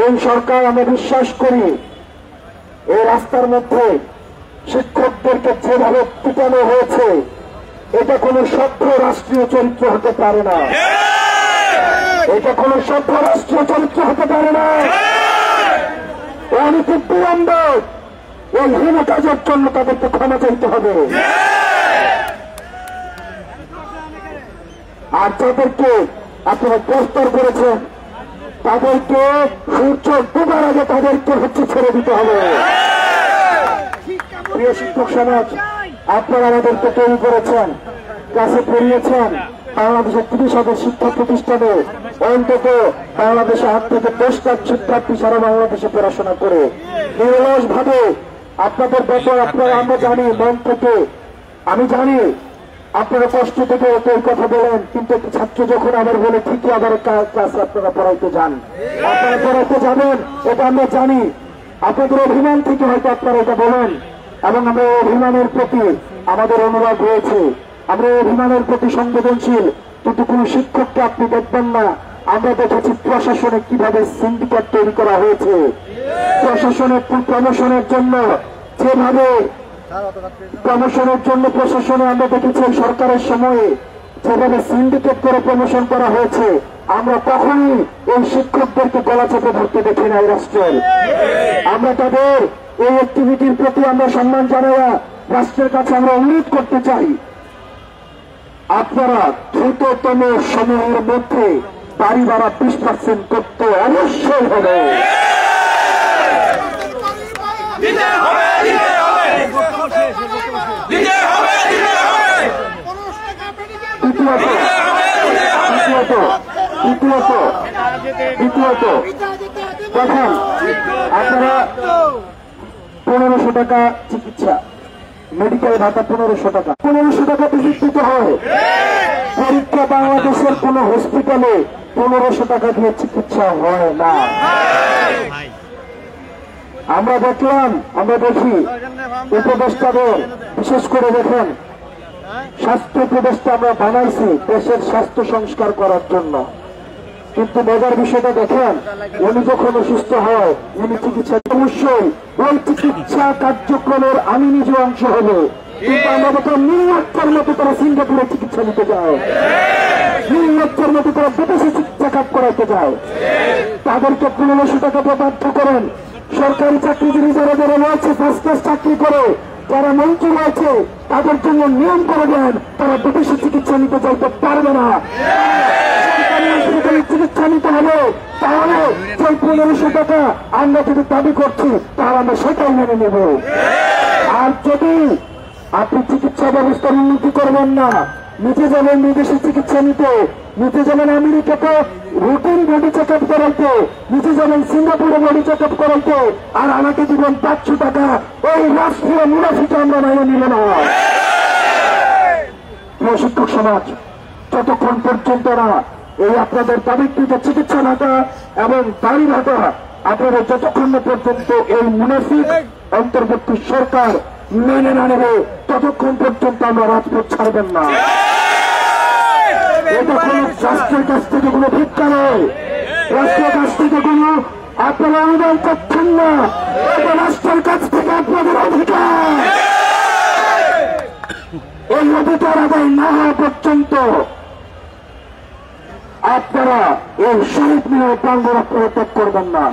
এই সরকার আমরা বিশ্বাস করি এই রাস্তার মধ্যে শিক্ষকদেরকে যেভাবে পিটানো হয়েছে এটা কোনো সভ্য রাষ্ট্রীয় চরিত্র হতে পারে না। এটা কোনো সভ্য রাষ্ট্রীয় চরিত্র হতে পারে না। অনতিবিলম্বে এই হীন কাজের জন্য তাদেরকে ক্ষমা চাইতে হবে। আর যাদেরকে আপনারা গ্রেফতার করেছেন তাদেরকে সূর্য ডুবার আগে তাদেরকে ছেড়ে দিতে হবে। প্রিয় শিক্ষক সমাজ, আপনারা আমাদেরকে তৈরি করেছেন, ক্লাসে পড়িয়েছেন। বাংলাদেশের 30,000 শিক্ষা প্রতিষ্ঠানে অন্তত বাংলাদেশে 8 থেকে 10 লাখ শিক্ষার্থী সারা বাংলাদেশে পড়াশোনা করে নিরলস ভাবে আপনাদের ব্যাপার আপনারা আমরা জানি, মন থেকে আমি জানি আপনারা কষ্ট থেকে এই কথা বলেন, কিন্তু একটি ছাত্র যখন আবার বলে ঠিকই আবার ক্লাসে আপনারা পড়াইতে যান, আপনারা পড়াইতে যাবেন, এটা আমরা জানি। আপনাদের অভিমান থেকে হয়তো আপনারা এটা বলেন, এবং আমরা অভিমানের প্রতি আমাদের অনুরাগ রয়েছে, আমরা অভিমানের প্রতি সংবেদনশীল। কিন্তু কোন শিক্ষককে আপনি দেখবেন না। আমরা দেখেছি প্রশাসনে কিভাবে সিন্ডিকেট তৈরি করা হয়েছে, প্রশাসনের প্রমোশনের জন্য যেভাবে প্রমোশনের জন্য প্রশাসনে আমরা দেখেছি সরকারের সময়ে যেভাবে সিন্ডিকেট করে প্রমোশন করা হয়েছে। আমরা কখনই এই শিক্ষকদেরকে গলা চেপে ধরতে দেখি না এই রাষ্ট্রের। আমরা তাদের এই অ্যাক্টিভিটির প্রতি আমরা সম্মান জানাইয়া রাষ্ট্রের কাছে আমরা অনুরোধ করতে চাই, আপনারা দ্রুততম সময়ের মধ্যে বাড়ি ভাড়া 20% করতে অবশ্যই হবে। দ্বিতীয়ত দেখেন, আপনারা 1500 টাকা চিকিৎসা, মেডিকেল ভাতা 1500 টাকা, 1500 টাকা ভিজিট দিতে হয়। পরীক্ষা বাংলাদেশের কোন হসপিটালে 1500 টাকা দিয়ে চিকিৎসা হয় না। আমরা দেখলাম, আমরা দেখি উপদেষ্টাদের, বিশেষ করে দেখেন স্বাস্থ্য উপদেষ্টা আমরা বানাইছি দেশের স্বাস্থ্য সংস্কার করার জন্য, কিন্তু মজার বিষয়টা দেখেন উনি যখন অসুস্থ হয় উনি চিকিৎসা, অবশ্যই ওই চিকিৎসা কার্যক্রমের আমি নিজে অংশ হব, কিন্তু আমরা দেখলাম নিউইয়র্কের মতো তারা সিঙ্গাপুরে চিকিৎসা নিতে যায়, নিউইয়র্কের মতো তারা বিদেশে চিকিৎসা কাজ করাইতে যায়। তাদেরকে 1500 টাকা দিয়ে বাধ্য করেন। সরকারি চাকরিজীবী যারা যারা রয়েছে, ফার্স্ট ক্লাস চাকরি করে যারা মন্ত্রী রয়েছে, তাদের জন্য নিয়ম করে দেন, তারা বিদেশে চিকিৎসা নিতে চাইতে পারবে না, চিকিৎসা নিতে হবে। তাহলে যে 1500 টাকা আমরা যদি দাবি করছি তাহলে আমরা সেটাই মেনে নেব। আর যদি আপনি চিকিৎসা ব্যবস্থার উন্নতি করবেন না, নিজে যাবেন বিদেশে চিকিৎসা নিতে, নিজে যাবেন আমেরিকাতে রুটিন বডি চেক আপ করাইতে, নিজে যাবেন সিঙ্গাপুরে বডি চেক আপ করাইতে, আর আমাকে দিবেন 500 টাকা, এই রাষ্ট্রীয় মুনাফিকে আমরা মেনে নিব না। প্রিয় শিক্ষক সমাজ, যতক্ষণ পর্যন্ত না এই আপনাদের দাবিকৃত চিকিৎসা ভাতা এবং বাড়ি ভাতা আপনাদের যতক্ষণ পর্যন্ত এই মুনাফিক অন্তর্বর্তী সরকার মেনে না নেবে, ততক্ষণ পর্যন্ত আমরা রাজপথ ছাড়বেন না। এটা কোন রাষ্ট্রের কাছ থেকে কোনো ভিক্ষা নয়, রাষ্ট্রের কাছ থেকে কোনো আপনারা অনুদান পাচ্ছেন না, এটা রাষ্ট্রের কাছ থেকে আপনাদের অধিকার। এই অধিকার আদায় না হওয়া পর্যন্ত আপনারা এই শহীদ মিনার প্রাঙ্গণ ত্যাগ করবেন না।